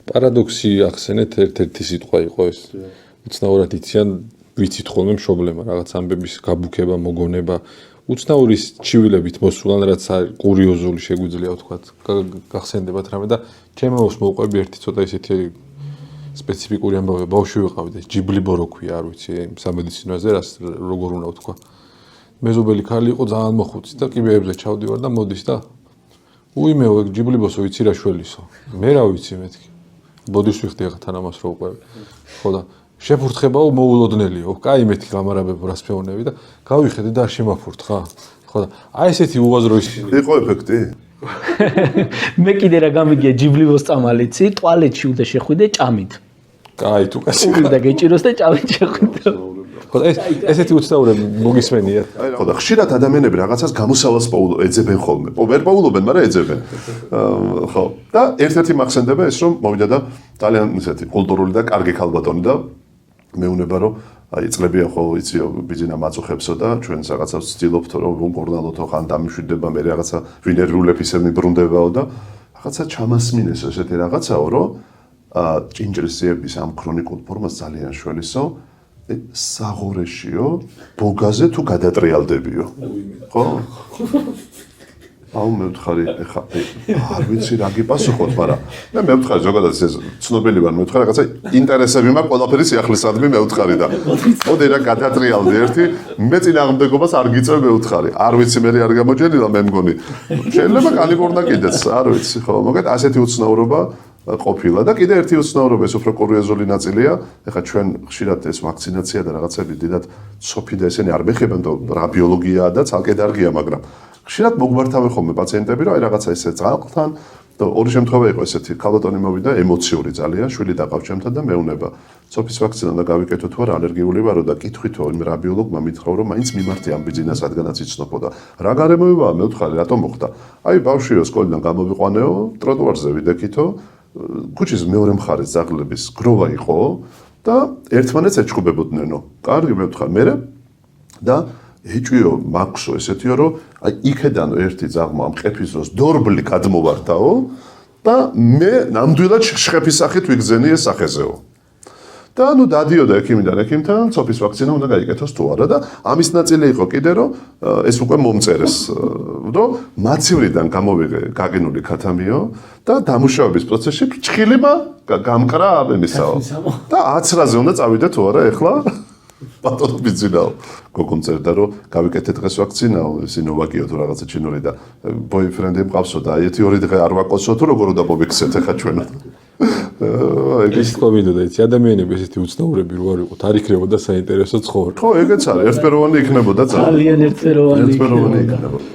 პარადოქსი ახსენეთ ერთ-ერთი სიტყვა იყო ეს. უცნაურად იციან ვიცით ხოლმე მშობლემა რაღაც ამბების გაბუქება, მოგონება, უცნაური ჩივილებით მოსულან რაც კურიოზული შეგვიძლია ვთქვათ, გახსენდებათ რამე და ჩემს მოყვები ერთი ცოტა ისეთი სპეციფიკური ამბავი, ბავშვი ვიყავი და ჯიბლიბო რო ქვია, არ ვიცი, სამედიცინოზე რას როგორ უნდა ვთქვა. მეზობელი ქალი იყო ძალიან მოხუცი და კიბეებზე ჩავდივარ და მოდის და უიმეო ჯიბლიბოსო ვიცი რა შველისო. მე რა ვიცი მეთქი. ბოდიშ ვიხდი ახლა თან ამას რო უყვები. ხო და შეფურთხებაო მოულოდნელიო. კაი მეთქი გამარაბებო რას ფეუნები და გავიხედე და არ შემაფურთხა. ხო და აი ესეთი უაზრო იყო ეფექტი? მე კიდე რა გამიგია ჯიბლიბოს წამალიცი, ტუალეტში უნდა შეხვიდე ჭამით. კაი თუ კაცი. უნდა გეჭიროს და ჭამით შეხვიდე. ხო და ესეთი უცნაური მოგისმენია. ხო და ხშირად ადამიანები რაღაცას გამოსავალს ეძებენ ხოლმე. ვერ პაულობენ, მაგრამ ეძებენ. ხო. და ერთ-ერთი მახსენდება ეს რომ მოვიდა და ძალიან ისეთი კულტურული და კარგი ქალბატონი და მეუნება რომ აი წლებია ხო იციო ბიძინა მაწუხებსო და ჩვენ რაღაცას ვცდილობთ რომ უმკურნალოთო ხან დამიშვიდება მე რაღაცა ვინერრულებ ისე მიბრუნდებაო და რაღაცა ჩამასმინეს ესეთი რაღაცაო რომ ჭინჭრისიების ამ ქრონიკულ ფორმას ძალიან შველისო საღორეშიო ბოგაზე თუ გადატრიალდებიო ხო აუ მე ვთხარი ეხა არ ვიცი რა გიპასუხოთ მაგრამ მე ვთხარი ზოგადად ეს ცნობილი ვარ მე ვთხარი რაღაცა ინტერესები მაქვს ყველაფერი სიახლესადმი მე ვთხარი და მოდი რა გადატრიალდი ერთი მე წინააღმდეგობას არ გიწევ მე ვთხარი არ ვიცი მე არ გამოჯენილა მე მგონი შეიძლება კალიბორნა კიდეც არ ვიცი ხო მოგეთ ასეთი უცნაურობა ყოფილა და კიდე ერთი უცნაურობა ეს უფრო კურიოზული ნაწილია ეხა ჩვენ ხშირად ეს ვაქცინაცია და რაღაცები დიდად სოფი და ესენი არ მეხებენ და რა ბიოლოგიაა და ცალკე დარგია მაგრამ ხშირად მოგვართავენ ხოლმე პაციენტები რომ აი რაღაცა ესე წყალთან და ორი შემთხვევა იყო ესეთი ქალბატონი მოვიდა ემოციური ძალიან შვილი დაყავ ჩემთან და მეუნება სოფის ვაქცინა და გავიკეთო თუ არა ალერგიული ვარო და კითხვითო იმ რა ბიოლოგმა მითხრა რომ მაინც მიმართი ამ ბიძინას რადგანაც იცნობოდა რა გარემოებაა მე ვთხარი რატომ მოხდა აი ბავშვიო სკოლიდან გამოვიყვანეო ტროტუარზე ვიდექითო ქუჩის მეორე მხარეს ძაღლების გროვა იყო და ერთმანეთს ეჩხუბებოდნენ კარგი მე ვთხარ მე და ეჭვიო მაქსო ესეთიო რომ აი იქედან ერთი ძაღლმა ამ ყეფის დროს დორბლი გადმოვარდაო და მე ნამდვილად შეხების სახით ვიგზენი ეს სახეზეო და ნუ დადიოდა ექიმიდან ექიმთან სოფის ვაქცინა უნდა გაიკეთოს თუ არა და ამის ნაწილი იყო კიდე რომ ეს უკვე მომწერეს რომ მაცივრიდან გამოვიღე გაგინული ქათამიო და დამუშავების პროცესში ფრჩხილება გამკრა ამისაო და 10-რაზე უნდა წავიდე თუ არა ეხლა ბატონო ბიძინაო გოგომ წერდა რომ გავიკეთე დღეს ვაქცინაო სინოვაკიო თუ რაღაცა ჩინური და ბოიფრენდი მყავსო და ერთი ორი დღე არ ვაკოცო თუ როგორ უნდა მოვიქცეთ ახლა ჩვენ ეს კოვიდო და იცი ადამიანები ესეთი უცნაურები რო არ იყოთ არ იქნებოდა საინტერესო ცხოვრება ხო ეგეც არის ერთფეროვანი იქნებოდა ძალიან ერთფეროვანი იქნებოდა